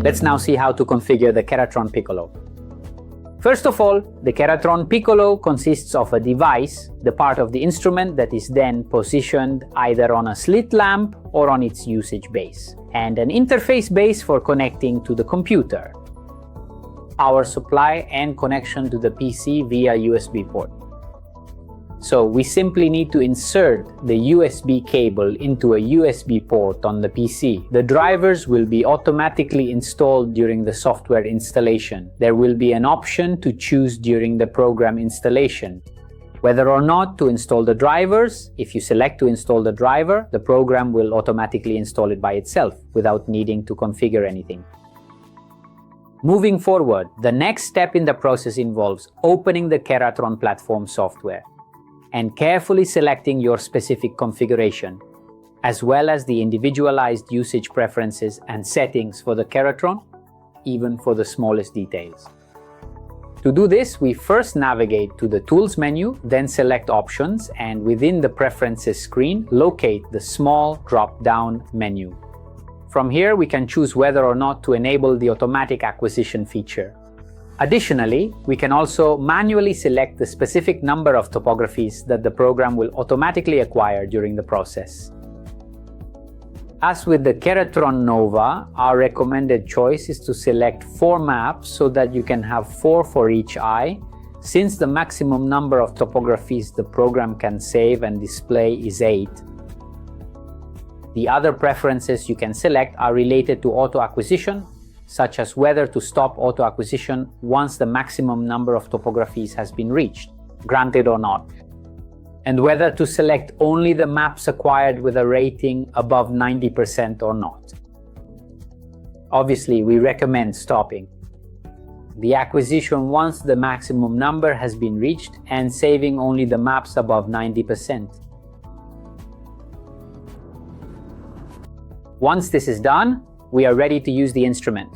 Let's now see how to configure the Keratron Piccolo. First of all, the Keratron Piccolo consists of a device, the part of the instrument that is then positioned either on a slit lamp or on its usage base, and an interface base for connecting to the computer, power supply, and connection to the PC via USB port. So we simply need to insert the USB cable into a USB port on the PC. The drivers will be automatically installed during the software installation. There will be an option to choose during the program installation whether or not to install the drivers. If you select to install the driver, the program will automatically install it by itself without needing to configure anything. Moving forward, the next step in the process involves opening the Keratron platform software and carefully selecting your specific configuration, as well as the individualized usage preferences and settings for the Keratron, even for the smallest details. To do this, we first navigate to the Tools menu, then select Options, and within the Preferences screen, locate the small drop-down menu. From here, we can choose whether or not to enable the automatic acquisition feature. Additionally, we can also manually select the specific number of topographies that the program will automatically acquire during the process. As with the Keratron NOVA, our recommended choice is to select 4 maps so that you can have 4 for each eye, since the maximum number of topographies the program can save and display is 8. The other preferences you can select are related to auto acquisition, such as whether to stop auto acquisition once the maximum number of topographies has been reached, granted or not, and whether to select only the maps acquired with a rating above 90% or not. Obviously, we recommend stopping the acquisition once the maximum number has been reached and saving only the maps above 90%. Once this is done, we are ready to use the instrument.